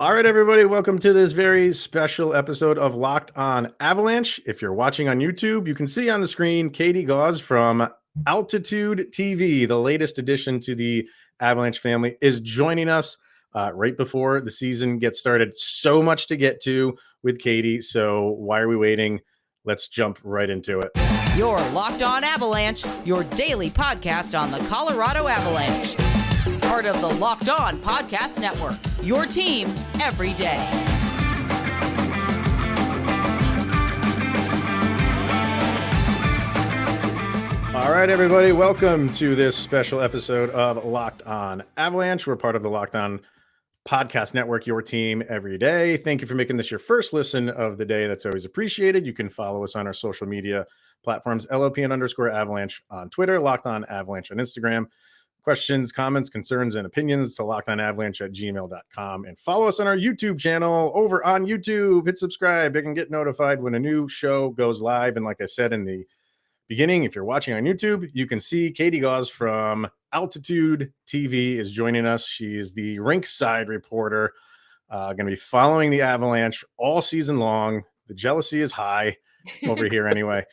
All right, everybody, welcome to this very special episode of Locked on Avalanche. If you're watching on YouTube, you can see on the screen Katie Gaus from Altitude TV, the latest addition to the Avalanche family, is joining us right before the season gets started. So much to get to with Katie, so why are we waiting? Let's jump right into it. You're Locked on Avalanche, your daily podcast on the Colorado Avalanche. Part of the Locked On Podcast Network, your team every day. All right, everybody, welcome to this special episode of Locked on Avalanche. We're part of the Locked On Podcast Network, your team every day. Thank you for making this your first listen of the day. That's always appreciated. You can follow us on our social media platforms, LOPN_Avalanche on Twitter, Locked on Avalanche on Instagram. Questions, comments, concerns, and opinions to lockedonavalanche@gmail.com. And follow us on our YouTube channel over on YouTube. Hit subscribe. You can get notified when a new show goes live. And like I said in the beginning, if you're watching on YouTube, you can see Katie Gaus from Altitude TV is joining us. She is the rinkside reporter, going to be following the Avalanche all season long. The jealousy is high over here anyway.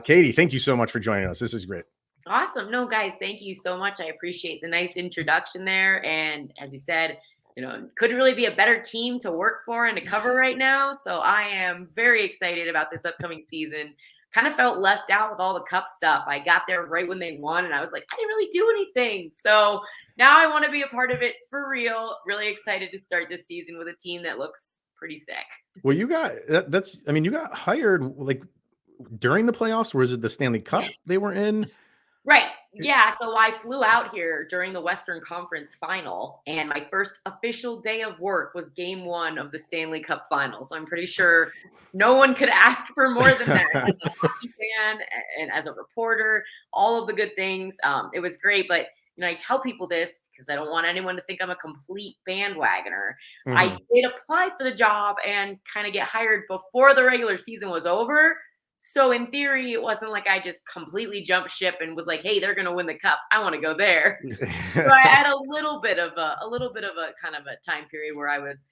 Katie, thank you so much for joining us. This is great. Awesome. No, guys, thank you so much. I appreciate the nice introduction there. And as you said, couldn't really be a better team to work for and to cover right now. So I am very excited about this upcoming season. Kind of felt left out with all the cup stuff. I got there right when they won, and I was like, I didn't really do anything. So now I want to be a part of it for real. Really excited to start this season with a team that looks pretty sick. Well, you got you got hired like during the playoffs, or is it the Stanley Cup they were in? Right. Yeah. So I flew out here during the Western Conference final, and my first official day of work was game 1 of the Stanley Cup final. So I'm pretty sure no one could ask for more than that as a hockey fan and as a reporter, all of the good things. It was great. But, I tell people this because I don't want anyone to think I'm a complete bandwagoner. Mm-hmm. I did apply for the job and kind of get hired before the regular season was over. So in theory, it wasn't like I just completely jumped ship and was like, "Hey, they're going to win the cup. I want to go there." So I had a little bit of a kind of a time period where I was,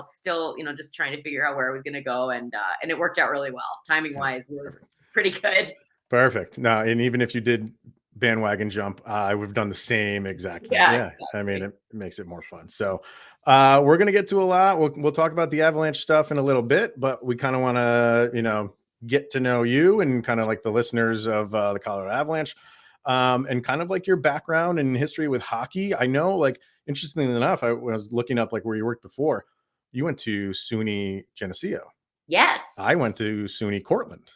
still, just trying to figure out where I was going to go, and it worked out really well. Timing wise, was pretty good. Perfect. No, and even if you did bandwagon jump, I would have done the same exact thing. Yeah. Exactly. I mean, it makes it more fun. So we're going to get to a lot. We'll talk about the Avalanche stuff in a little bit, but we kind of want to, get to know you and kind of like the listeners of the Colorado Avalanche and kind of like your background and history with hockey. I know, like, interestingly enough, I was looking up like where you worked before. You went to SUNY Geneseo. Yes. I went to SUNY Cortland.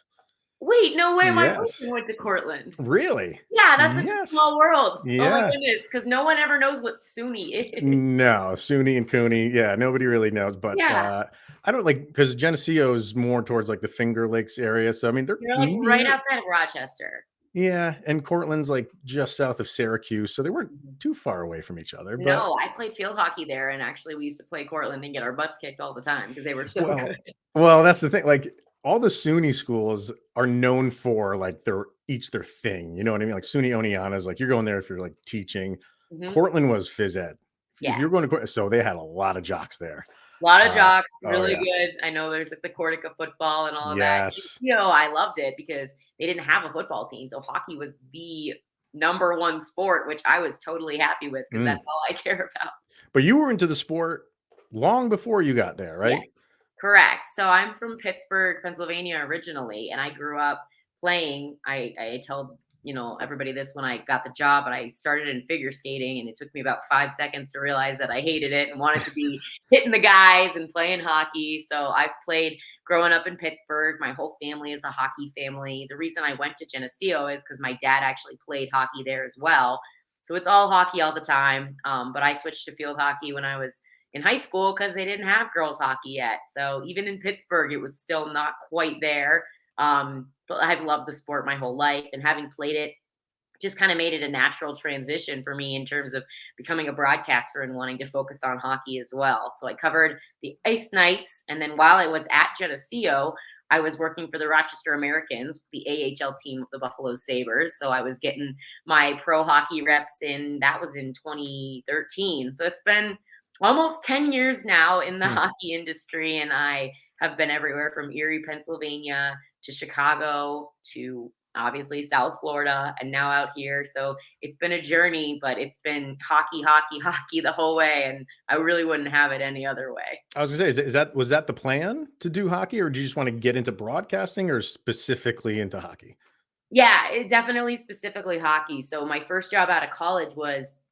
Wait, no way. My husband went to Cortland. Really? Yeah, that's a small world. Yeah. Oh my goodness, because no one ever knows what SUNY is. No, SUNY and CUNY. Yeah, nobody really knows. But I don't because Geneseo is more towards like the Finger Lakes area. So I mean, they're like right outside of Rochester. Yeah, and Cortland's like just south of Syracuse, so they weren't too far away from each other. But... No, I played field hockey there, and actually we used to play Cortland and get our butts kicked all the time because they were so good. Well, that's the thing. Like all the SUNY schools are known for like their thing. You know what I mean? Like SUNY Oneonta is like you're going there if you're like teaching. Mm-hmm. Cortland was phys ed. Yes. If you're going to so they had a lot of jocks there. A lot of jocks, really good. I know there's like the Cortica football and all of that. I loved it because they didn't have a football team. So hockey was the number one sport, which I was totally happy with because that's all I care about. But you were into the sport long before you got there, right? Yeah, correct. So I'm from Pittsburgh, Pennsylvania originally, and I grew up playing. I told everybody this when I got the job, but I started in figure skating, and it took me about 5 seconds to realize that I hated it and wanted to be hitting the guys and playing hockey. So I played growing up in Pittsburgh. My whole family is a hockey family. The reason I went to Geneseo is because my dad actually played hockey there as well. So it's all hockey all the time. But I switched to field hockey when I was in high school because they didn't have girls hockey yet. So even in Pittsburgh, it was still not quite there. But I've loved the sport my whole life, and having played it just kind of made it a natural transition for me in terms of becoming a broadcaster and wanting to focus on hockey as well. So I covered the Ice Knights, and then while I was at Geneseo, I was working for the Rochester Americans, the AHL team of the Buffalo Sabres. So I was getting my pro hockey reps that was in 2013. So it's been almost 10 years now in the Hmm. hockey industry, and I have been everywhere from Erie, Pennsylvania to Chicago to obviously South Florida and now out here. So it's been a journey, but it's been hockey, hockey, hockey the whole way. And I really wouldn't have it any other way. I was gonna say, was that the plan to do hockey, or do you just want to get into broadcasting, or specifically into hockey? Yeah, it definitely specifically hockey. So my first job out of college was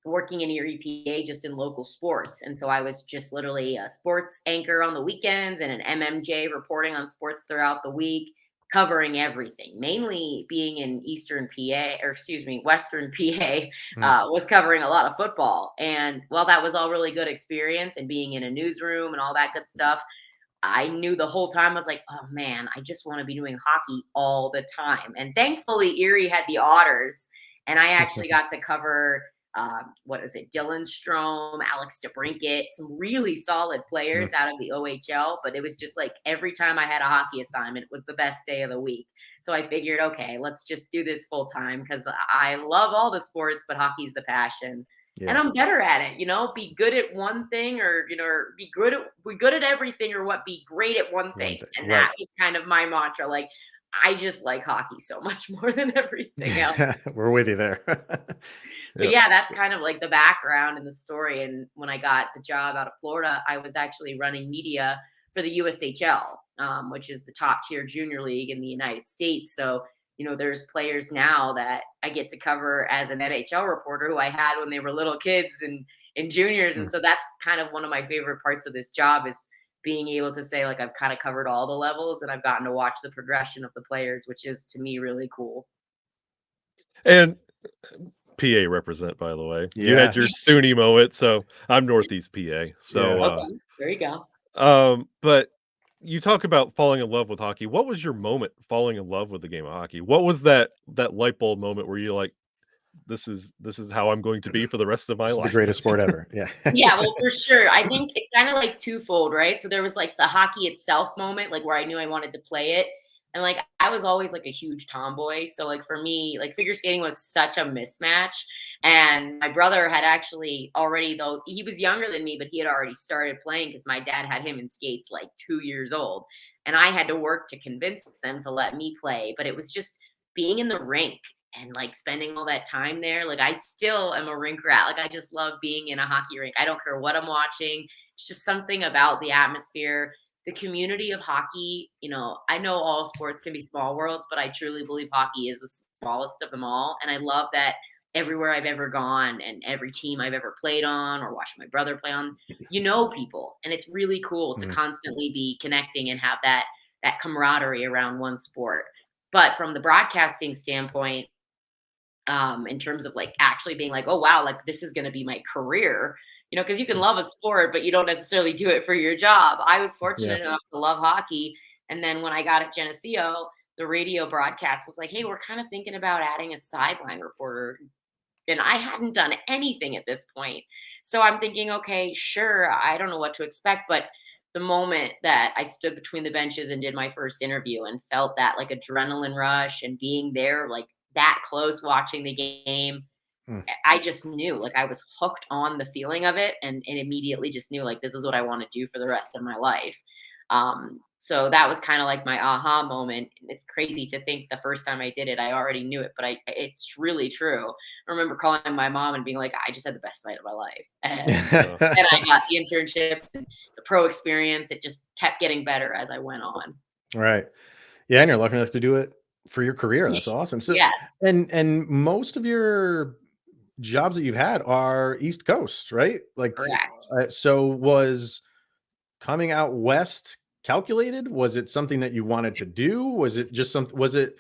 working in Erie, PA, just in local sports. And so I was just literally a sports anchor on the weekends and an MMJ reporting on sports throughout the week, covering everything, mainly being in Eastern PA, or excuse me, Western PA, Hmm. was covering a lot of football. And while that was all really good experience and being in a newsroom and all that good stuff, I knew the whole time, I was like, oh man, I just want to be doing hockey all the time. And thankfully, Erie had the Otters, and I actually got to cover, what is it, Dylan Strome, Alex DeBrincat, some really solid Hmm. players out of the OHL. But it was just like every time I had a hockey assignment, it was the best day of the week. So I figured, okay, let's just do this full time because I love all the sports, but hockey's the passion and Yeah. I'm better at it, be good at one thing or, or be good at everything or what be great at one One thing. thing, And right? that was kind of my mantra. Like I just like hockey so much more than everything else. We're with you there. But Yeah. yeah, that's kind of like the background and the story. And when I got the job out of Florida, I was actually running media for the USHL, which is the top tier junior league in the United States. So, there's players now that I get to cover as an NHL reporter who I had when they were little kids and juniors. Hmm. And so that's kind of one of my favorite parts of this job is being able to say like I've kind of covered all the levels and I've gotten to watch the progression of the players, which is to me really cool. And PA represent, by the way. You Yeah. had your SUNY moment, so I'm Northeast PA. Yeah. So, Okay, there you go. but you talk about falling in love with hockey. What was your moment falling in love with the game of hockey? What was that light bulb moment where you're like, this is how I'm going to be for the rest of my This is the life? greatest sport ever. Yeah. Yeah, well, for sure. I think it's kind of like twofold, right? So there was like the hockey itself moment, like where I knew I wanted to play it. And like I was always like a huge tomboy. So like for me, like figure skating was such a mismatch. And my brother had actually already, though he was younger than me, but he had already started playing because my dad had him in skates like 2 years old. And I had to work to convince them to let me play. But it was just being in the rink and like spending all that time there. Like I still am a rink rat. Like I just love being in a hockey rink. I don't care what I'm watching. It's just something about the atmosphere, the community of hockey. I know all sports can be small worlds, but I truly believe hockey is the smallest of them all. And I love that everywhere I've ever gone and every team I've ever played on or watched my brother play on, people. And it's really cool to Mm. constantly be connecting and have that camaraderie around one sport. But from the broadcasting standpoint, in terms of like actually being like, oh wow, like this is going to be my career, because you can love a sport, but you don't necessarily do it for your job. I was Yeah. fortunate enough to love hockey. And then when I got at Geneseo, the radio broadcast was like, hey, we're kind of thinking about adding a sideline reporter. And I hadn't done anything at this point. So I'm thinking, okay, sure, I don't know what to expect. But the moment that I stood between the benches and did my first interview and felt that like adrenaline rush and being there, like that close watching the game, Mm. I just knew like I was hooked on the feeling of it and immediately just knew like this is what I want to do for the rest of my life. So that was kind of like my aha moment. It's crazy to think the first time I did it, I already knew it, but it's really true. I remember calling my mom and being like, I just had the best night of my life. And I got the internships and the pro experience. It just kept getting better as I went on. Right. Yeah, and you're lucky enough to do it for your career. That's awesome. So, Yes, and most of your jobs that you've had are East Coast, right? Like, correct. so was coming out west calculated? Was it something that you wanted to do? Was it just something? Was it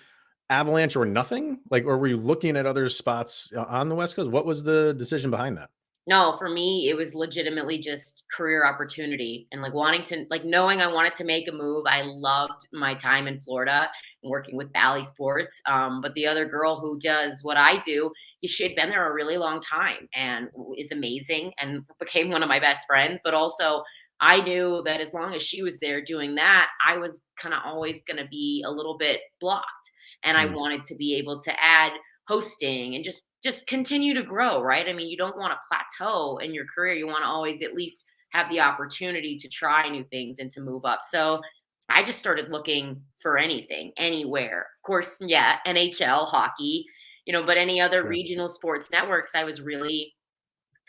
Avalanche or nothing? Like, or were you looking at other spots on the West Coast? What was the decision behind that? No, for me, it was legitimately just career opportunity and like wanting to, like knowing I wanted to make a move. I loved my time in Florida and working with Bally Sports. But the other girl who does what I do, she had been there a really long time and is amazing and became one of my best friends. But also, I knew that as long as she was there doing that, I was kind of always going to be a little bit blocked. And I Mm. wanted to be able to add hosting and just just continue to grow, right? I mean, you don't want to plateau in your career. You want to always at least have the opportunity to try new things and to move up. So I just started looking for anything, anywhere. Of course, yeah, NHL, hockey, but any other Sure. regional sports networks, I was really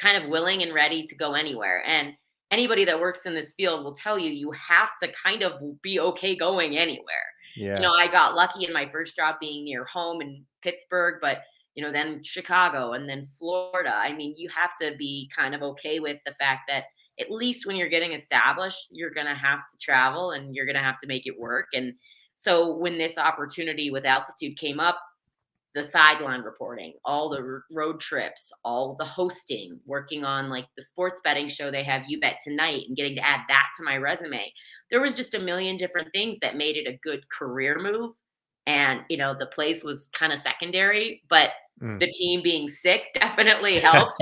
kind of willing and ready to go anywhere. And anybody that works in this field will tell you, you have to kind of be okay going anywhere. Yeah. I got lucky in my first job being near home in Pittsburgh, but then Chicago and then Florida. I mean, you have to be kind of okay with the fact that at least when you're getting established, you're going to have to travel and you're going to have to make it work. And so when this opportunity with altitude came up, the sideline reporting, all the road trips, all the hosting, working on like the sports betting show they have, You Bet Tonight, and getting to add that to my resume. There was just a million different things that made it a good career move. And, the place was kind of secondary, but Mm. the team being sick definitely helped.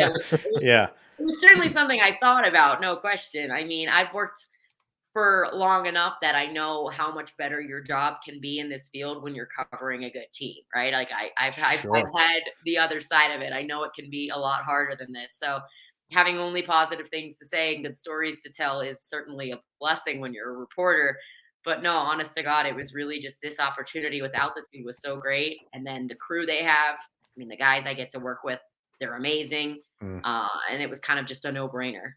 Yeah. It was certainly something I thought about, no question. I mean, I've worked for long enough that I know how much better your job can be in this field when you're covering a good team, right? Like I've Sure. had the other side of it. I know it can be a lot harder than this. So having only positive things to say and good stories to tell is certainly a blessing when you're a reporter. But no, honest to God, it was really just this opportunity with altitude was so great. And then the crew they have, I mean, the guys I get to work with, they're amazing. Mm. And it was kind of just a no-brainer.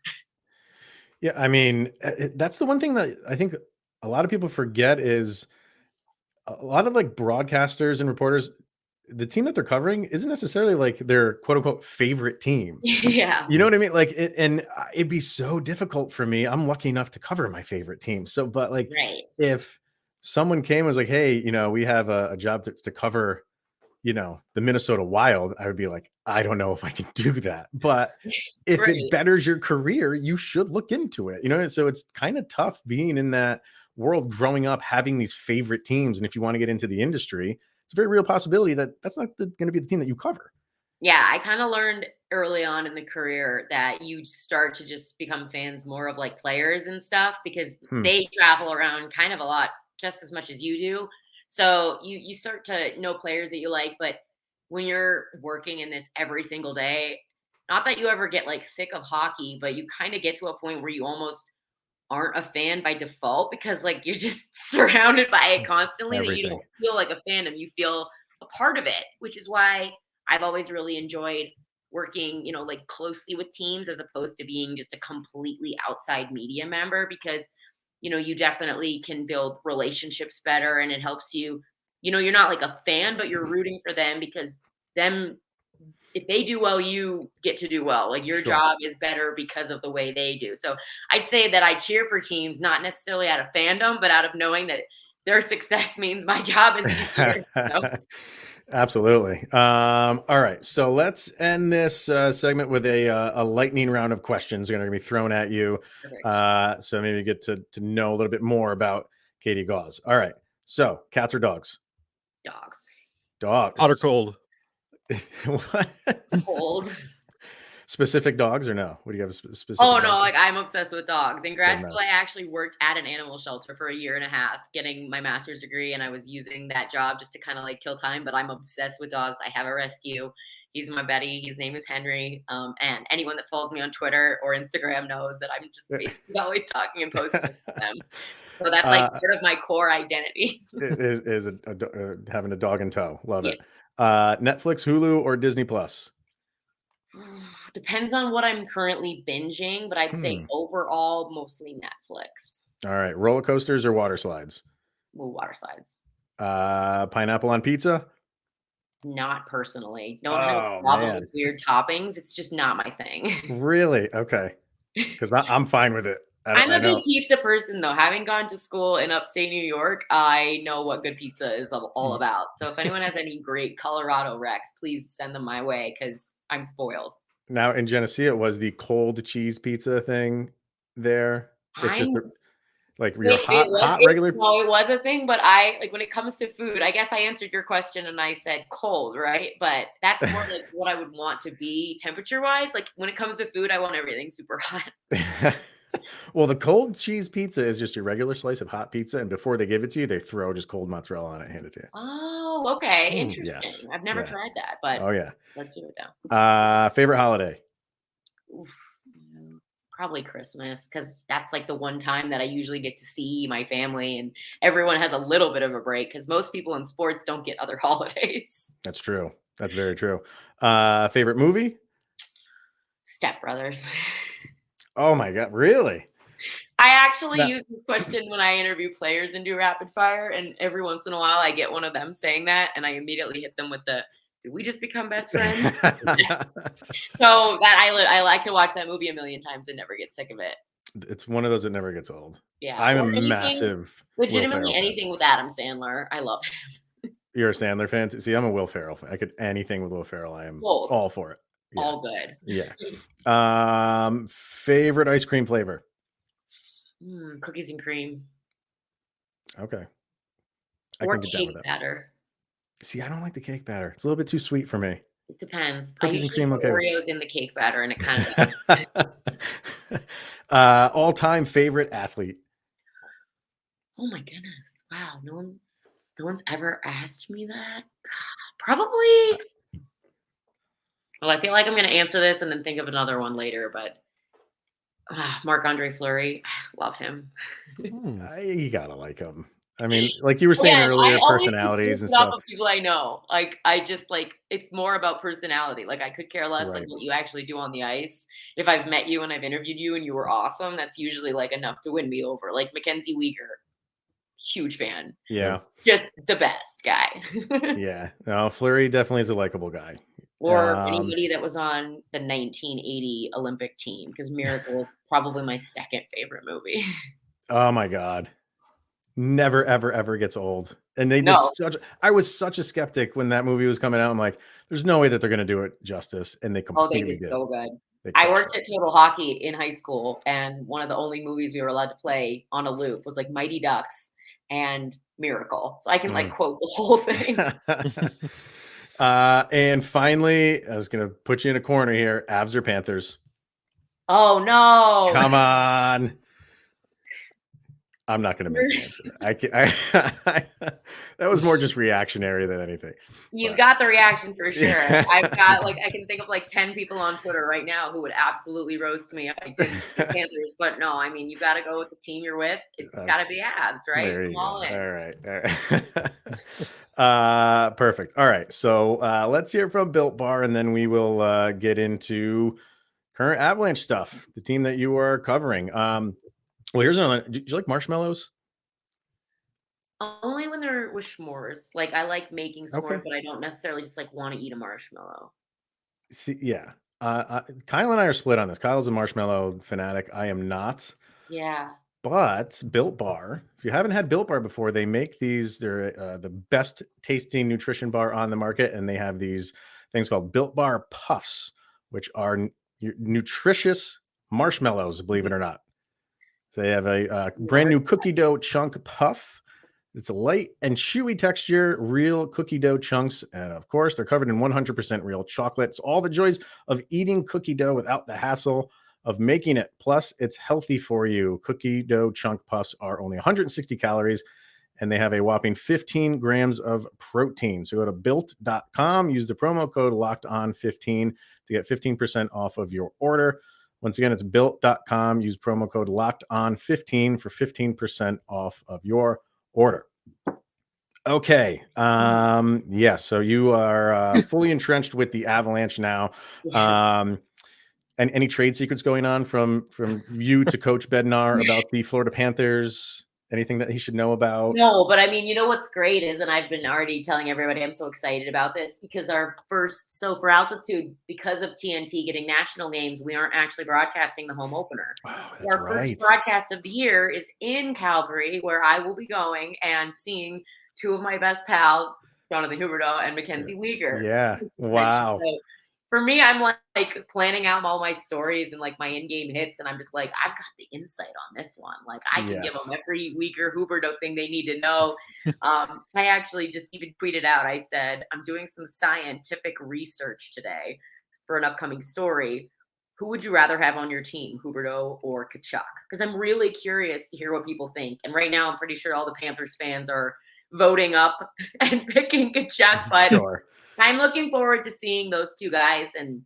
Yeah, I mean, that's the one thing that I think a lot of people forget is a lot of like broadcasters and reporters, the team that they're covering isn't necessarily like their quote unquote favorite team. Yeah. You know what I mean? Like it'd be so difficult for me. I'm lucky enough to cover my favorite team. So, but like Right. if someone came and was like, hey, we have a job to cover, the Minnesota Wild, I would be like, I don't know if I can do that. But if it Right. betters your career, you should look into it. So it's kind of tough being in that world growing up, having these favorite teams. And if you want to get into the industry, it's a very real possibility that that's not going to be the team that you cover. Yeah, I kind of learned early on in the career that you start to just become fans more of like players and stuff because Hmm. they travel around kind of a lot just as much as you do. So you start to know players that you like, but when you're working in this every single day, not that you ever get like sick of hockey, but you kind of get to a point where you almost aren't a fan by default because like you're just surrounded by it constantly that you Everything. don't feel like a fandom, you feel a part of it, which is why I've always really enjoyed working, like closely with teams as opposed to being just a completely outside media member because, you definitely can build relationships better and it helps you, you're not like a fan, but you're rooting for them because them, if they do well, you get to do well. Like your Sure. job is better because of the way they do. So I'd say that I cheer for teams, not necessarily out of fandom, but out of knowing that their success means my job is easier. Absolutely. All right. So let's end this segment with a lightning round of questions going to be thrown at you. Perfect. So maybe get to know a little bit more about Katie Gaus. All right. So cats or dogs? Dogs. Dogs. Hot or cold? What? Cold. Specific dogs or no? What do you have? Specific? Oh no, dog? like I'm obsessed with dogs. In grad Doesn't school, I actually worked at an animal shelter for a year and a half, getting my master's degree, and I was using that job just to kind of like kill time. But I'm obsessed with dogs. I have a rescue. He's my buddy. His name is Henry. And anyone that follows me on Twitter or Instagram knows that I'm just basically always talking and posting with them. So that's like part of my core identity. is having a dog in tow. Love it. Yes. Netflix, Hulu, or Disney Plus? Depends on what I'm currently binging, but I'd say overall, mostly Netflix. All right. Roller coasters or water slides? Well, water slides. Pineapple on pizza? Not personally. Don't have a Oh, problem man. with weird toppings. It's just not my thing. Really? Okay. Because I'm fine with it. I'm I a big know. pizza person, though. Having gone to school in upstate New York, I know what good pizza is all about. So if anyone has any great Colorado recs, please send them my way because I'm spoiled. Now in Geneseo, it was the cold cheese pizza thing there. It's just like your hot regular. No, it was a thing, but I like when it comes to food, I guess I answered your question and I said cold, right? But that's more like what I would want to be temperature wise. Like when it comes to food, I want everything super hot. Well, the cold cheese pizza is just your regular slice of hot pizza, and before they give it to you, they throw just cold mozzarella on it and hand it to you. Oh, Oh, okay. Yes. Interesting. I've never Yeah. tried that, but Oh yeah. let's do it down. Favorite holiday? Oof, probably Christmas, because that's like the one time that I usually get to see my family and everyone has a little bit of a break because most people in sports don't get other holidays. That's true. That's very true. Favorite movie? Step Brothers. Oh my God, really? I actually That- use this question when I interview players and do rapid fire, and every once in a while I get one of them saying that, and I immediately hit them with the, "Did we just become best friends?" So that I like to watch that movie a million times and never get sick of it. It's one of those that never gets old. Yeah, I'm a or anything, massive Will legitimately Ferrell fan. anything with Adam Sandler. I love him. You're a Sandler fan? See, I'm a Will Ferrell fan. I could anything with Will Ferrell. I am Both. all for it. Yeah. All good. Yeah. Favorite ice cream flavor? Cookies and cream. Okay. Or can get down cake with that. batter. See, I don't like the cake batter. It's a little bit too sweet for me. It depends. Cookies I and usually cream, put okay. Oreos in the cake batter, and it kind of. All-time favorite athlete? Oh my goodness! Wow, no one's ever asked me that. Probably. Well, I feel like I'm going to answer this and then think of another one later, but Marc-Andre Fleury, love him. You gotta like him. I mean, like you were Well, saying yeah, earlier, I always personalities and it off stuff. of people I know. Like, I just like it's more about personality. Like, I could care less like Right. what you actually do on the ice. If I've met you and I've interviewed you and you were awesome, that's usually like enough to win me over. Like Mackenzie Weegar, huge fan. Yeah. Just the best guy. Yeah. No, Fleury definitely is a likable guy. Or anybody that was on the 1980 Olympic team, because Miracle is probably my second favorite movie. Oh my God. Never, ever, ever gets old. And they did No. I was such a skeptic when that movie was coming out. I'm like, there's no way that they're gonna do it justice. And they Oh, they completely did so good. They I crushed worked it. at Total Hockey in high school, and one of the only movies we were allowed to play on a loop was like Mighty Ducks and Miracle. So I can like quote the whole thing. And finally, I was gonna put you in a corner here. Avs or Panthers? Oh no. Come on. I'm not going to make an answer. That was more just reactionary than anything. You've got the reaction for sure. I've got like I can think of like 10 people on Twitter right now who would absolutely roast me if I didn't say Panthers. But no, I mean you got to go with the team you're with. It's got to be Avs, right? There you I'm all go. in. All right. Perfect. All right. So let's hear from Built Bar, and then we will get into current Avalanche stuff, the team that you are covering. Well, here's another. Do you like marshmallows? Only when they're with s'mores. Like I like making s'mores, Okay. but I don't necessarily just like want to eat a marshmallow. See, yeah. Kyle and I are split on this. Kyle's a marshmallow fanatic. I am not. Yeah. But Built Bar, if you haven't had Built Bar before, they make these. They're the best tasting nutrition bar on the market, and they have these things called Built Bar Puffs, which are nutritious marshmallows. Believe it or not. So they have a brand new cookie dough chunk puff. It's a light and chewy texture, real cookie dough chunks. And of course, they're covered in 100% real chocolate. It's all the joys of eating cookie dough without the hassle of making it. Plus, it's healthy for you. Cookie dough chunk puffs are only 160 calories, and they have a whopping 15 grams of protein. So go to built.com, use the promo code LOCKEDON15 to get 15% off of your order. Once again, it's built.com. Use promo code LOCKEDON15 for 15% off of your order. Okay. Yeah. So you are fully entrenched with the Avalanche now. Yes. And any trade secrets going on from you to Coach Bednar about the Florida Panthers? Anything that he should know about? No, but I mean, you know what's great is, and I've been already telling everybody I'm so excited about this because so for Altitude, because of TNT getting national games, we aren't actually broadcasting the home opener. Oh, So our first broadcast of the year is in Calgary, where I will be going and seeing two of my best pals, Jonathan Huberdeau and Mackenzie Weegar. Yeah. Wow. So for me, I'm like planning out all my stories and like my in-game hits, and I'm just like, I've got the insight on this one. Like I can give them every Weegar Huberdeau thing they need to know. I actually just even tweeted out. I said I'm doing some scientific research today for an upcoming story. Who would you rather have on your team, Huberdeau or Tkachuk? Because I'm really curious to hear what people think. And right now, I'm pretty sure all the Panthers fans are voting up and picking Kachuk, but Sure. I'm looking forward to seeing those two guys, and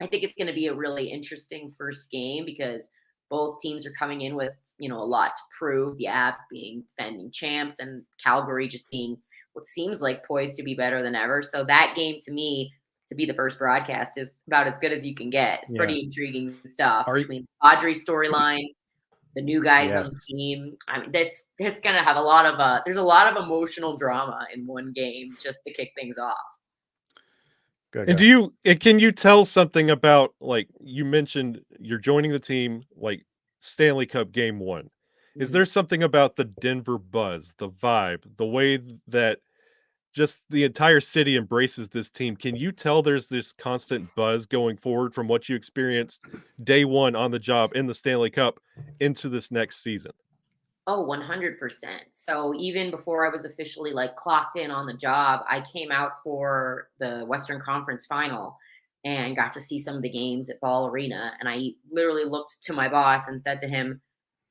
I think it's going to be a really interesting first game because both teams are coming in with, a lot to prove. The Avs being defending champs and Calgary just being what seems like poised to be better than ever. So that game to me, to be the first broadcast, is about as good as you can get. It's Yeah. pretty intriguing stuff Are you- between Kadri storyline, the new guys on Yes. the team. I mean, that's going to have a lot of there's a lot of emotional drama in one game just to kick things off. Good. And can you tell something about, like, you mentioned you're joining the team like Stanley Cup game 1. Is Mhm. there something about the Denver buzz, the vibe, the way that just the entire city embraces this team? Can you tell there's this constant buzz going forward from what you experienced day 1 on the job in the Stanley Cup into this next season? Oh, 100%. So even before I was officially like clocked in on the job, I came out for the Western Conference final and got to see some of the games at Ball Arena. And I literally looked to my boss and said to him,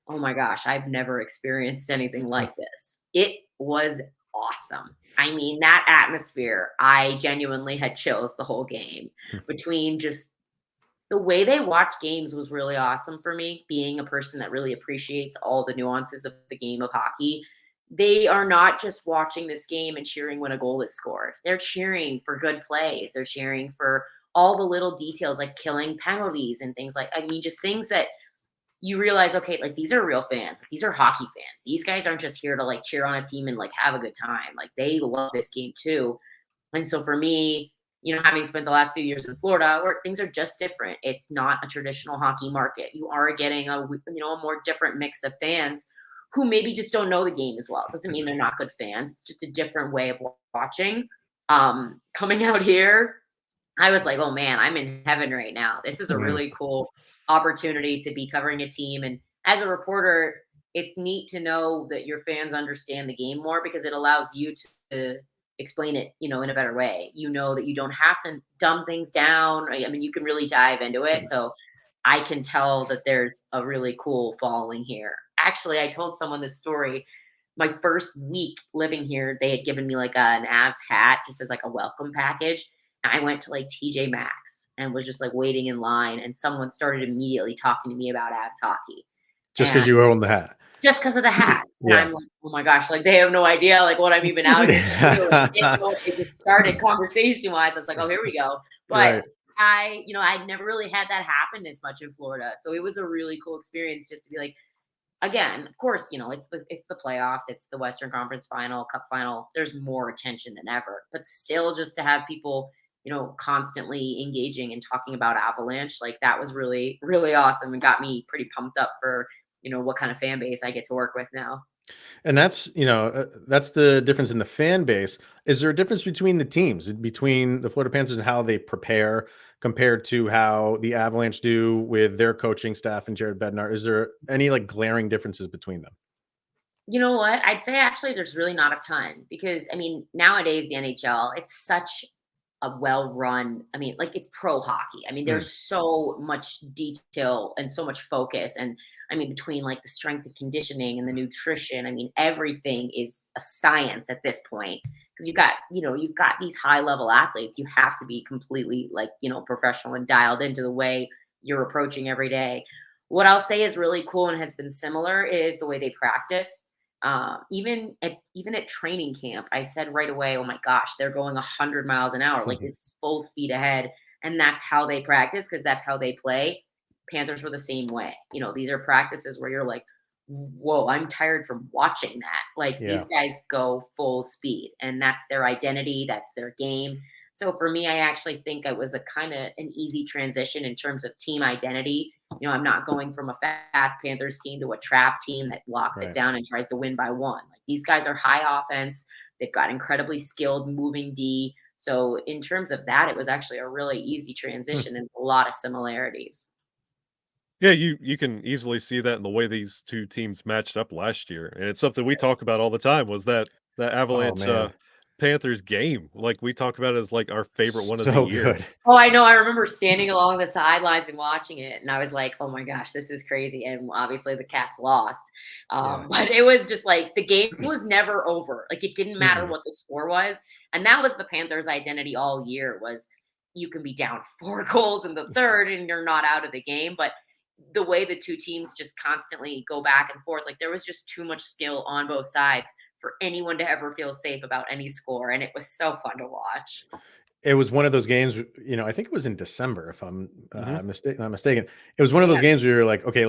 "Oh my gosh, I've never experienced anything like this." It was awesome. I mean, that atmosphere, I genuinely had chills the whole game between just the way they watch games was really awesome for me, being a person that really appreciates all the nuances of the game of hockey. They are not just watching this game and cheering when a goal is scored. They're cheering for good plays. They're cheering for all the little details like killing penalties and things I mean, just things that you realize, okay, like these are real fans. Like, these are hockey fans. These guys aren't just here to like cheer on a team and like have a good time. Like they love this game too. And so for me, having spent the last few years in Florida, where things are just different. It's not a traditional hockey market. You are getting a more different mix of fans who maybe just don't know the game as well. It doesn't mean they're not good fans. It's just a different way of watching. Coming out here, I was like, oh man, I'm in heaven right now. This is a really cool opportunity to be covering a team. And as a reporter, it's neat to know that your fans understand the game more because it allows you to explain it, in a better way. You know that you don't have to dumb things down. Right? I mean, you can really dive into it. So I can tell that there's a really cool following here. Actually, I told someone this story. My first week living here, they had given me like an Avs hat just as like a welcome package. And I went to like TJ Maxx and was just like waiting in line, and someone started immediately talking to me about Avs hockey. Just because you own the hat. Just because of the hat. And Yeah. I'm like, oh my gosh, like they have no idea like what I'm even out here to do. Like, they didn't know what they just started conversation wise. I was like, oh, here we go. But Right. I'd never really had that happen as much in Florida. So it was a really cool experience just to be like, again, of course, it's the playoffs, it's the Western Conference final, Cup final. There's more attention than ever. But still just to have people, constantly engaging and talking about Avalanche, like that was really, really awesome and got me pretty pumped up for what kind of fan base I get to work with now. And that's that's the difference in the fan base. Is there a difference between the teams, between the Florida Panthers and how they prepare compared to how the Avalanche do with their coaching staff and Jared Bednar? Is there any like glaring differences between them? You know what? I'd say actually there's really not a ton because I mean, nowadays the NHL, it's such a well-run, I mean, like it's pro hockey. I mean, there's so much detail and so much focus. And I mean, between like the strength and conditioning and the nutrition, I mean, everything is a science at this point. Because you've got these high-level athletes. You have to be completely like, professional and dialed into the way you're approaching every day. What I'll say is really cool and has been similar is the way they practice. Even at training camp, I said right away, "Oh my gosh, they're going 100 miles an hour! Like this is full speed ahead." And that's how they practice because that's how they play. Panthers were the same way. These are practices where you're like, "Whoa, I'm tired from watching that." Like Yeah. these guys go full speed, and that's their identity. That's their game. So for me, I actually think it was a kind of an easy transition in terms of team identity. I'm not going from a fast Panthers team to a trap team that locks it Right. down and tries to win by one. Like these guys are high offense. They've got incredibly skilled moving D. So in terms of that, it was actually a really easy transition and a lot of similarities. Yeah, you can easily see that in the way these two teams matched up last year, and it's something we talk about all the time. Was that Oh Avalanche man. Panthers game. Like, we talk about it as like our favorite one of the So year. good. Oh, I know. I remember standing along the sidelines and watching it, and I was like, "Oh my gosh, this is crazy!" And obviously, the Cats lost, Yeah. but it was just like the game was never over. Like it didn't matter Mm-mm. what the score was, and that was the Panthers' identity all year. Was you can be down 4 goals in the third, and you're not out of the game, but the way the two teams just constantly go back and forth, like there was just too much skill on both sides for anyone to ever feel safe about any score, and it was so fun to watch. It was one of those games, I think it was in December, if I'm Mhm. not mistaken. It was one of those Yeah. games where you're like, okay,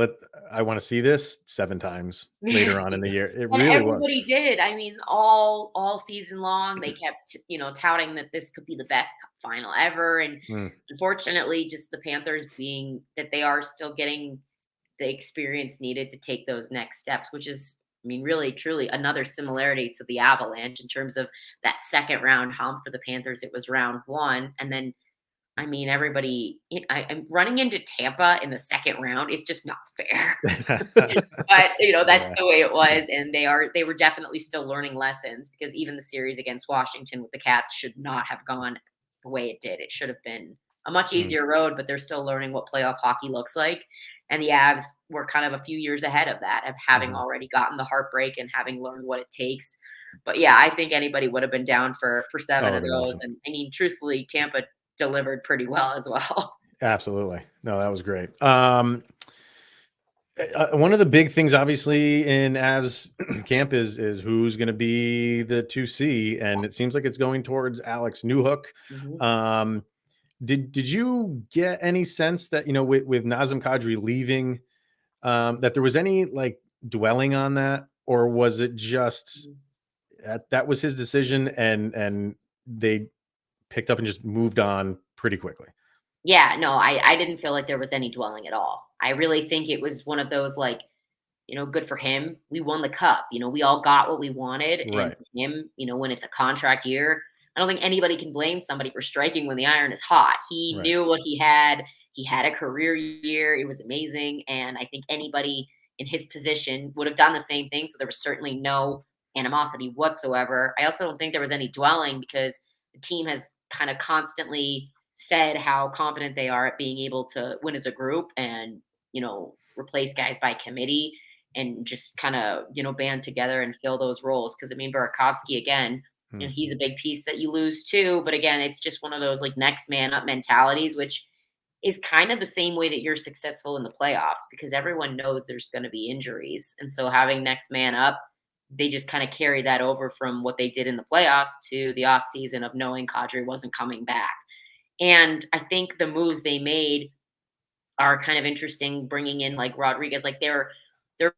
I want to see this 7 times later on in the year. It And really was. everybody did. I mean, all season long, they kept, touting that this could be the best final ever. And Mm. unfortunately, just the Panthers being that they are still getting the experience needed to take those next steps, which is, I mean, really, truly another similarity to the Avalanche in terms of that second round hump for the Panthers. It was round one. And then I mean, everybody, I'm running into Tampa in the second round. It's just not fair. But that's Yeah. the way it was, and they were definitely still learning lessons because even the series against Washington with the Cats should not have gone the way it did. It should have been a much Mm. easier road, but they're still learning what playoff hockey looks like. And the Avs were kind of a few years ahead of that, of having Mhm. already gotten the heartbreak and having learned what it takes. But yeah, I think anybody would have been down for Oh, 7 it'd of been those. awesome. And I mean, truthfully, Tampa delivered pretty well as well. Absolutely. No, that was great. One of the big things, obviously, in Avs camp is who's going to be the 2C, and it seems like it's going towards Alex Newhook. Mhm. Um, did you get any sense that with Nazem Kadri leaving, that there was any like dwelling on that, or was it just Mhm. that was his decision and they picked up and just moved on pretty quickly? Yeah, no, I didn't feel like there was any dwelling at all. I really think it was one of those like, good for him. We won the cup. We all got what we wanted. And Right. for him, when it's a contract year, I don't think anybody can blame somebody for striking when the iron is hot. He Right. knew what he had. He had a career year. It was amazing. And I think anybody in his position would have done the same thing. So there was certainly no animosity whatsoever. I also don't think there was any dwelling because the team has kind of constantly said how confident they are at being able to win as a group and, replace guys by committee and just kind of, band together and fill those roles. Because I mean, Burakovsky again, Hmm. he's a big piece that you lose too. But again, it's just one of those like next man up mentalities, which is kind of the same way that you're successful in the playoffs because everyone knows there's going to be injuries. And so having next man up, they just kind of carry that over from what they did in the playoffs to the off season of knowing Kadri wasn't coming back. And I think the moves they made are kind of interesting, bringing in like Rodriguez. Like they're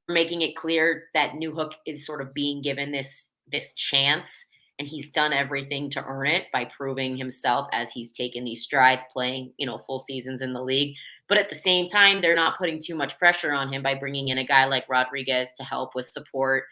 making it clear that Newhook is sort of being given this chance, and he's done everything to earn it by proving himself as he's taken these strides, playing full seasons in the league. But at the same time, they're not putting too much pressure on him by bringing in a guy like Rodriguez to help with support.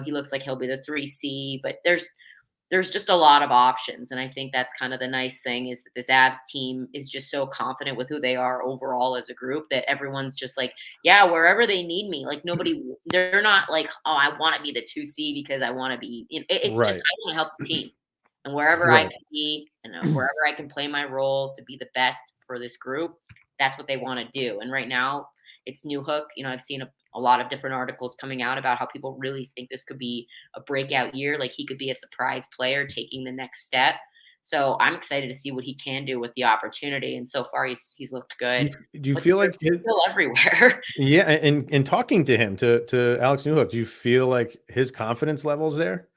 He looks like he'll be the 3C, but there's just a lot of options. And I think that's kind of the nice thing is that this Avs team is just so confident with who they are overall as a group that everyone's just like, yeah, wherever they need me. Like they're not like, oh, I want to be the 2C because I want to be, it's just, Right. I want to help the team. And wherever I Right. can be and wherever I can play my role to be the best for this group, that's what they want to do. And right now it's New Hook. I've seen a lot of different articles coming out about how people really think this could be a breakout year. Like he could be a surprise player taking the next step. So I'm excited to see what he can do with the opportunity. And so far he's looked good. Do you But feel like there's still everywhere. yeah, and talking to him to Alex Newhook, do you feel like his confidence levels there?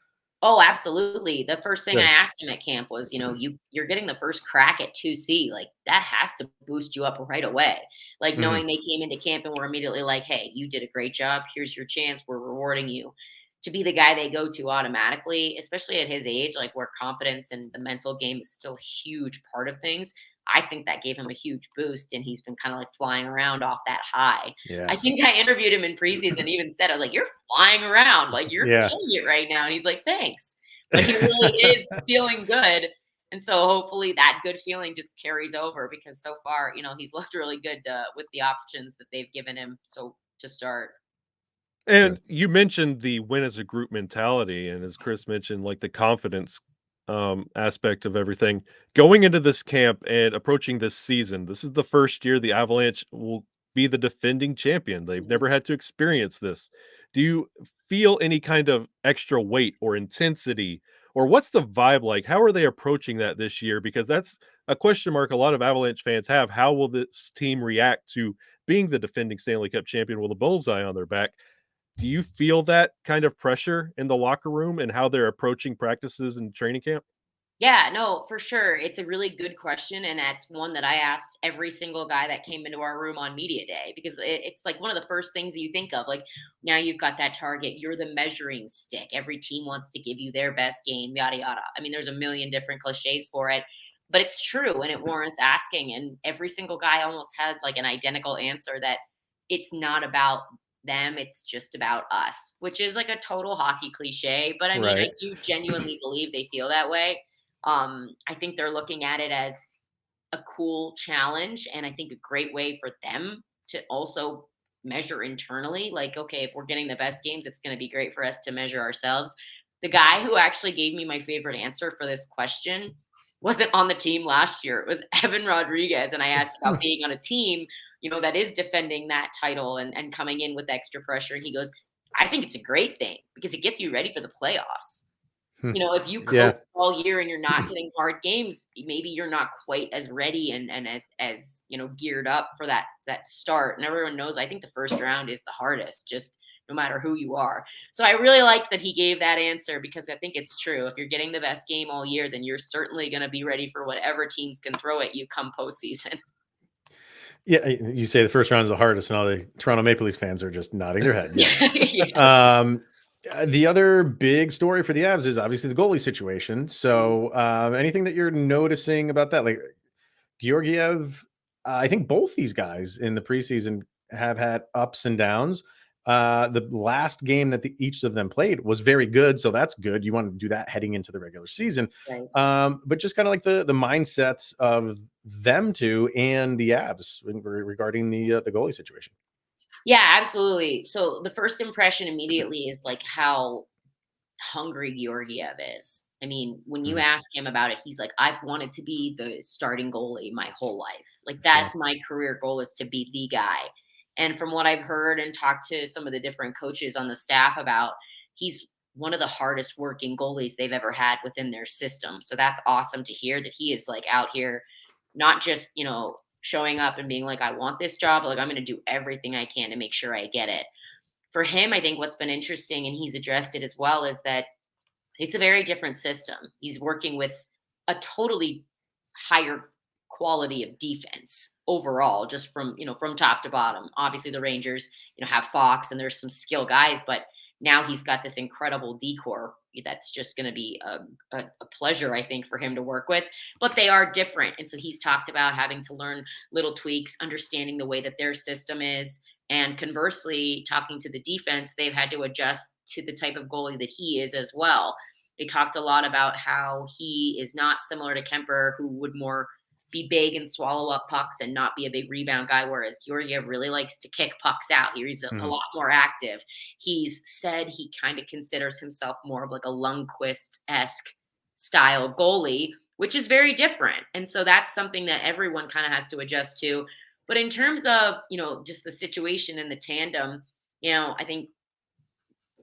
Oh, absolutely. The first thing I Good. asked him at camp was, you're getting the first crack at 2C. Like that has to boost you up right away. Like Mhm. knowing they came into camp and were immediately like, hey, you did a great job. Here's your chance. We're rewarding you. To be the guy they go to automatically, especially at his age, like where confidence and the mental game is still a huge part of things. I think that gave him a huge boost and he's been kind of like flying around off that high. I Yes. think I interviewed him in preseason, even said, I was like, you're flying around, like you're Yeah. killing it right now. And he's like, thanks. But he really is feeling good. And so hopefully that good feeling just carries over because so far, he's looked really good with the options that they've given him. So to start. Good. And you mentioned the win as a group mentality, and as Chris mentioned, like the confidence aspect of everything. Going into this camp and approaching this season, this is the first year the Avalanche will be the defending champion. They've never had to experience this. Do you feel any kind of extra weight or intensity, or what's the vibe like? How are they approaching that this year? Because that's a question mark a lot of Avalanche fans have. How will this team react to being the defending Stanley Cup champion with a bullseye on their back? Do you feel that kind of pressure in the locker room and how they're approaching practices and training camp? Yeah, no, for sure. It's a really good question. And that's one that I asked every single guy that came into our room on media day, because it's like one of the first things you think of. Like, now you've got that target, you're the measuring stick. Every team wants to give you their best game, yada, yada. I mean, there's a million different cliches for it, but it's true and it warrants asking. And every single guy almost had like an identical answer that it's not about them, it's just about us, which is like a total hockey cliche. But I mean, I Right. do genuinely believe they feel that way. I think they're looking at it as a cool challenge, and I think a great way for them to also measure internally. Like, okay, if we're getting the best games, it's going to be great for us to measure ourselves. The guy who actually gave me my favorite answer for this question wasn't on the team last year. It was Evan Rodriguez. And I asked about being on a team, that is defending that title and coming in with extra pressure. And he goes, I think it's a great thing because it gets you ready for the playoffs. If you Yeah. coach all year and you're not getting hard games, maybe you're not quite as ready and as geared up for that start. And everyone knows I think the first round is the hardest, just no matter who you are. So I really liked that he gave that answer because I think it's true. If you're getting the best game all year, then you're certainly going to be ready for whatever teams can throw at you come postseason. Yeah, you say the first round's the hardest, and all the Toronto Maple Leafs fans are just nodding their head. Yeah. Yeah. The other big story for the Avs is obviously the goalie situation. So, anything that you're noticing about that? Like Georgiev, I think both these guys in the preseason have had ups and downs. The last game that each of them played was very good, so that's good. You want to do that heading into the regular season, Right. but just kind of like the mindsets of them two and the Avs regarding the goalie situation. Yeah, absolutely. So the first impression immediately is like how hungry Georgiev is. I mean, when you Mhm. ask him about it, he's like, I've wanted to be the starting goalie my whole life. Like, Sure. that's my career goal, is to be the guy. And from what I've heard and talked to some of the different coaches on the staff about, he's one of the hardest working goalies they've ever had within their system. So that's awesome to hear that he is like out here, not just, showing up and being like, I want this job, but like, I'm going to do everything I can to make sure I get it. For him, I think what's been interesting, and he's addressed it as well, is that it's a very different system. He's working with a totally higher quality of defense overall, just from top to bottom. Obviously, the Rangers, have Fox and there's some skill guys, but now he's got this incredible decor that's just going to be a pleasure, I think, for him to work with. But they are different, and so he's talked about having to learn little tweaks, understanding the way that their system is, and conversely, talking to the defense, they've had to adjust to the type of goalie that he is as well. They talked a lot about how he is not similar to Kemper, who would more be big and swallow up pucks and not be a big rebound guy, whereas Georgiev really likes to kick pucks out. He's a Mhm. lot more active. He's said he kind of considers himself more of like a Lundqvist-esque style goalie, which is very different. And so that's something that everyone kind of has to adjust to. But in terms of, just the situation in the tandem, I think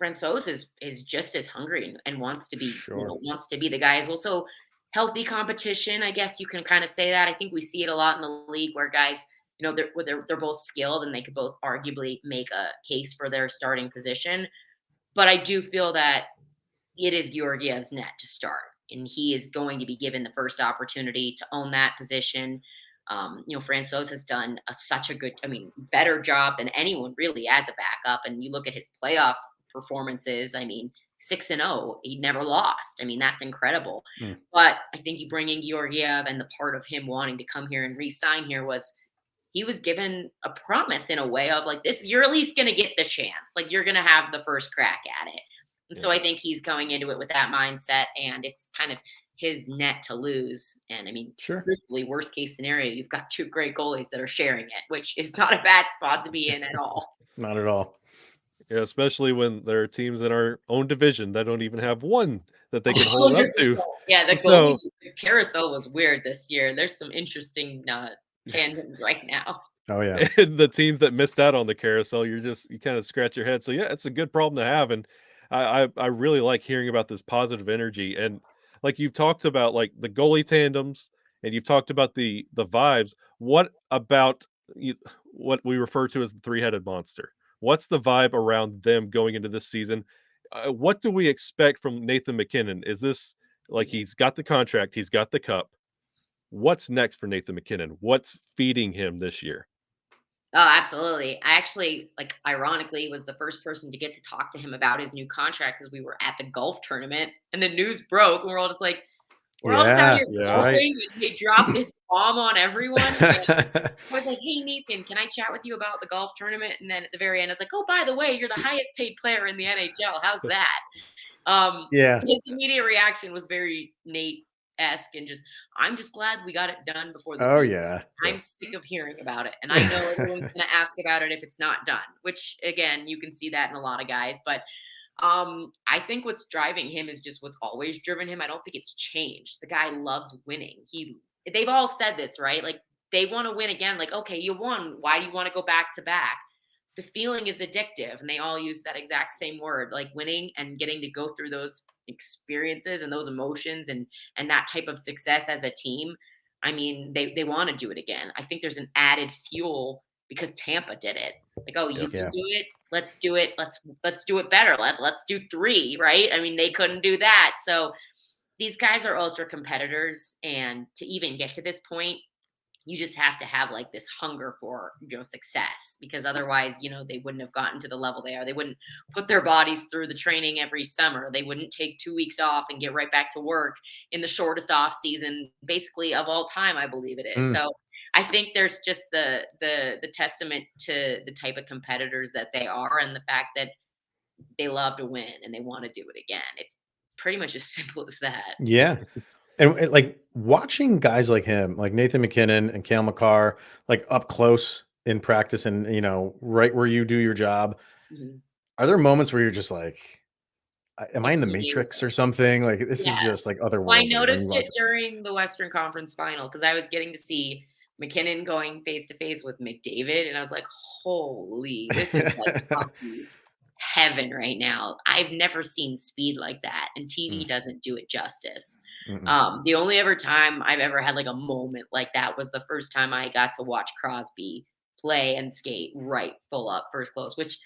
Francouz is just as hungry and wants to be, Sure. wants to be the guy as well. So healthy competition, I guess you can kind of say that. I think we see it a lot in the league where guys, they're both skilled and they could both arguably make a case for their starting position. But I do feel that it is Georgiev's net to start, and he is going to be given the first opportunity to own that position. Francouz has done such a good, better job than anyone really as a backup. And you look at his playoff performances, 6-0, he never lost. That's incredible. Mm. But I think you bring in Georgiev, and the part of him wanting to come here and re-sign here was he was given a promise in a way of like, this, you're at least going to get the chance. Like, you're going to have the first crack at it. And Yeah. so I think he's going into it with that mindset, and it's kind of his net to lose. And Sure. truthfully, worst case scenario, you've got two great goalies that are sharing it, which is not a bad spot to be in at all. Not at all. Yeah, especially when there are teams in our own division that don't even have one that they can hold up 100%. to. Yeah, the So goalie the carousel was weird this year. There's some interesting tandems right now. Oh yeah. and the teams that missed out on the carousel, you kind of scratch your head. So yeah, it's a good problem to have, and I really like hearing about this positive energy. And like you've talked about, like the goalie tandems, and you've talked about the vibes. What about what we refer to as the three-headed monster? What's the vibe around them going into this season? What do we expect from Nathan MacKinnon? Is this like he's got the contract, he's got the cup? What's next for Nathan MacKinnon? What's feeding him this year? Oh, absolutely. I actually, like, ironically, was the first person to get to talk to him about his new contract because we were at the golf tournament and the news broke, and we're all just like, we're all just out Yeah, here that's Yeah. right. golfing, and they dropped this bomb on everyone. And I was like, hey, Nathan, can I chat with you about the golf tournament? And then at the very end, I was like, oh, by the way, you're the highest paid player in the NHL. How's that? Yeah. His immediate reaction was very Nate-esque and just, I'm just glad we got it done before the Oh season. yeah. I'm sick of hearing about it. And I know everyone's going to ask about it if it's not done, which again, you can see that in a lot of guys. But I think what's driving him is just what's always driven him. I don't think it's changed. The guy loves winning. They've all said this, right? Like they want to win again. Like, okay, you won. Why do you want to go back to back? The feeling is addictive, and they all use that exact same word, like winning and getting to go through those experiences and those emotions and that type of success as a team. I mean, they want to do it again. I think there's an added fuel because Tampa did it. Like, oh, you Yes. can Yeah. do it. Let's do it. Let's do it better. Let's do 3, right? I mean, they couldn't do that. So these guys are ultra competitors, and to even get to this point, you just have to have like this hunger for success, because otherwise they wouldn't have gotten to the level they are. They wouldn't put their bodies through the training every summer. They wouldn't take 2 weeks off and get right back to work in the shortest off season basically of all time, I believe it is. Mm. So I think there's just the testament to the type of competitors that they are, and the fact that they love to win and they want to do it again. It's pretty much as simple as that. Yeah. And like watching guys like him, like Nathan MacKinnon and Cale Makar, like up close in practice and right where you do your job, Mhm. are there moments where you're just like, am I in It's the Matrix or amazing. something? Like this is Yeah. just like Well, I otherworldly when you noticed watch it it. during the Western Conference Final because I was getting to see McKinnon going face to face with McDavid, and I was like, "Holy, this is like hockey heaven right now." I've never seen speed like that, and TV Mm, doesn't do it justice. mm-mm. The only ever time I've ever had like a moment like that was the first time I got to watch Crosby play and skate right full up first close, which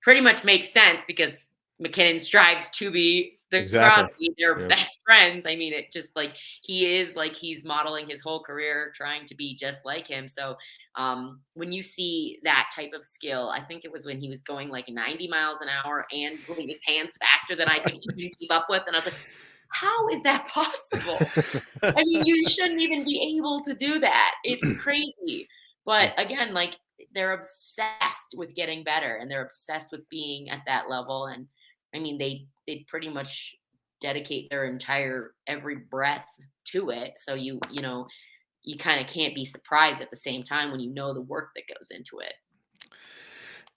pretty much makes sense because McKinnon strives to be the Exactly. Crosby. They're Yep. best friends. I mean, it just like he's modeling his whole career trying to be just like him. So when you see that type of skill, I think it was when he was going like 90 miles an hour and moving his hands faster than I could even keep up with. And I was like, how is that possible? I mean, you shouldn't even be able to do that. It's crazy. But again, like they're obsessed with getting better and they're obsessed with being at that level. And I mean, they pretty much dedicate their entire every breath to it. So you kind of can't be surprised at the same time when you know the work that goes into it.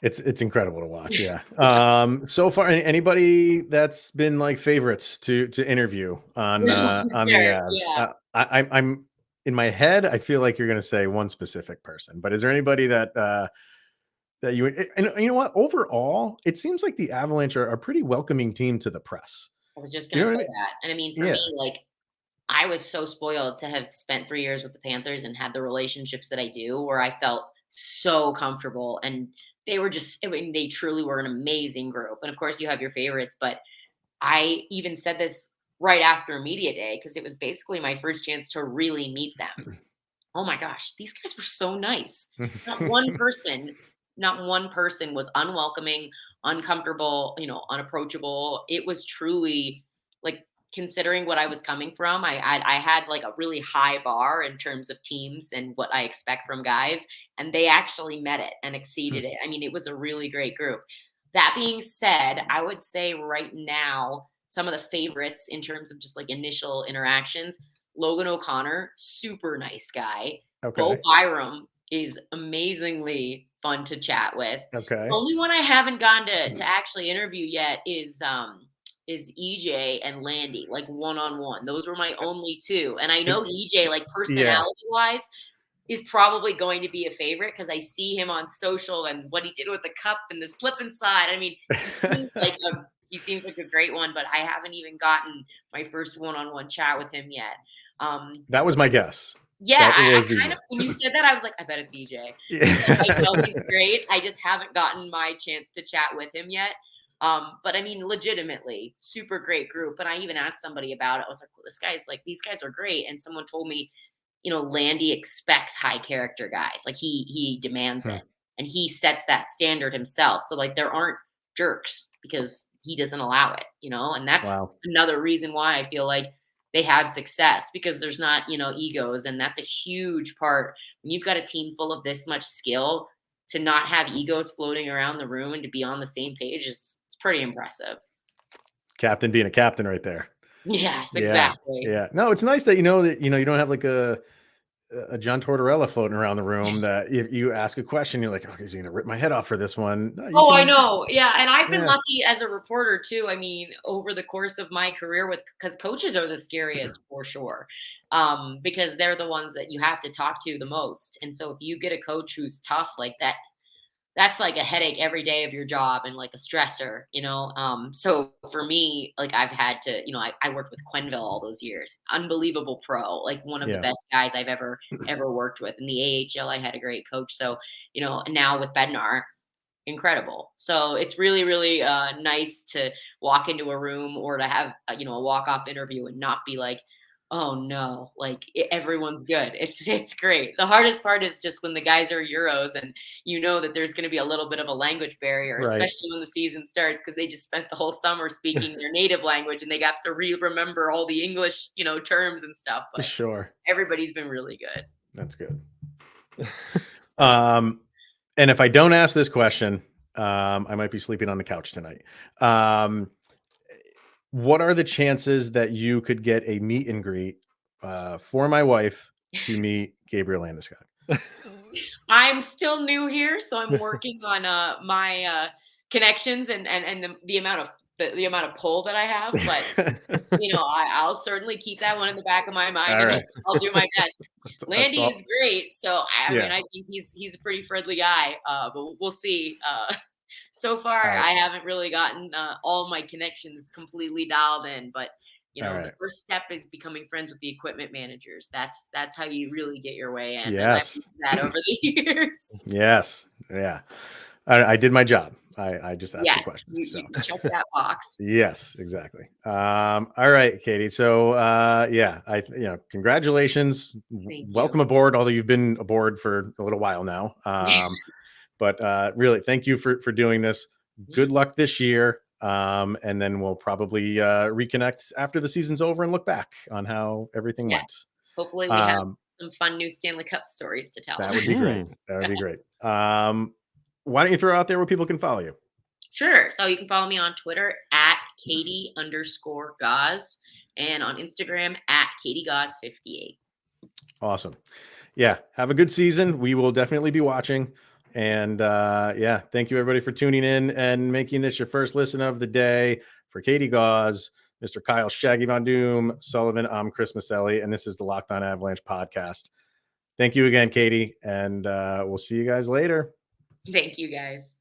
It's incredible to watch. Yeah. Yeah. So far, anybody that's been like favorites to interview on the Sure. Avs. Yeah. I'm in my head. I feel like you're going to say one specific person, but is there anybody that you and you know what? Overall, it seems like the Avalanche are a pretty welcoming team to the press. I was just You gonna know what say I mean? that. And I mean, for Yeah. me, like I was so spoiled to have spent 3 years with the Panthers and had the relationships that I do, where I felt so comfortable, and they were just, I mean, they truly were an amazing group. And of course, you have your favorites, but I even said this right after media day because it was basically my first chance to really meet them. Oh my gosh, these guys were so nice. Not one person, not one person was unwelcoming, uncomfortable, unapproachable. It was truly like, considering what I was coming from, I had like a really high bar in terms of teams and what I expect from guys, and they actually met it and exceeded it. I mean, it was a really great group. That being said, I would say right now some of the favorites in terms of just like initial interactions, Logan O'Connor, super nice guy. Bo Okay. Byram is amazingly fun to chat with. Okay. The only one I haven't gotten to actually interview yet is EJ and Landy, like one-on-one. Those were my only two. And I know EJ, like personality-wise, is probably going to be a favorite because I see him on social and what he did with the cup and the slip inside. I mean, he seems like a great one, but I haven't even gotten my first one-on-one chat with him yet. That was my guess. Yeah, I kind of, when you said that, I was like, I bet it's EJ. I know he's great. I just haven't gotten my chance to chat with him yet. But I mean, legitimately, super great group. And I even asked somebody about it. I was like, well, these guys are great. And someone told me, Landy expects high character guys. Like he demands it, and he sets that standard himself. So like there aren't jerks because he doesn't allow it, and that's another reason why I feel like they have success, because there's not, egos. And that's a huge part when you've got a team full of this much skill. To not have egos floating around the room and to be on the same page it's pretty impressive. Captain being a captain right there. Yes, exactly. Yeah. No, it's nice that you don't have like a John Tortorella floating around the room that if you ask a question, you're like, oh, is he going to rip my head off for this one? No, I know. Yeah. And I've been lucky as a reporter too. I mean, over the course of my career because coaches are the scariest for sure. Because they're the ones that you have to talk to the most. And so if you get a coach who's tough like that, that's like a headache every day of your job and like a stressor, so for me, like I've had to, I worked with Quenneville all those years, unbelievable pro, like one of the best guys I've ever worked with. In the AHL, I had a great coach. So, and now with Bednar, incredible. So it's really, really nice to walk into a room or to have, a walk-off interview and not be like, oh no, like everyone's good. It's great. The hardest part is just when the guys are Euros and that there's going to be a little bit of a language barrier, especially when the season starts, because they just spent the whole summer speaking their native language and they got to remember all the English, terms and stuff. But sure, everybody's been really good. That's good. And if I don't ask this question, I might be sleeping on the couch tonight. What are the chances that you could get a meet and greet for my wife to meet Gabriel Landeskog? I'm still new here, so I'm working on my connections and the amount of pull that I have. But I'll certainly keep that one in the back of my mind, and I'll do my best. Landy is great, so I mean, I think he's a pretty friendly guy. But we'll see. So far, I haven't really gotten all my connections completely dialed in, but the first step is becoming friends with the equipment managers. That's how you really get your way in. Yes. And I've done that over the years. Yes. Yeah. I did my job. I just asked the question. You can check that box. Yes, exactly. All right, Katie. So congratulations. Welcome aboard, although you've been aboard for a little while now. But really, thank you for doing this. Good luck this year. And then we'll probably reconnect after the season's over and look back on how everything went. Hopefully we have some fun new Stanley Cup stories to tell. That would be great. That would be great. Why don't you throw out there where people can follow you? Sure. So you can follow me on Twitter at Katie_Gaus and on Instagram at KatieGaus58. Awesome. Yeah. Have a good season. We will definitely be watching. And thank you everybody for tuning in and making this your first listen of the day. For Katie Gaus, Mr. Kyle Shaggy Von Doom Sullivan, I'm Chris Maselli, and this is the Locked On Avalanche podcast. Thank you again, Katie, and we'll see you guys later. Thank you, guys.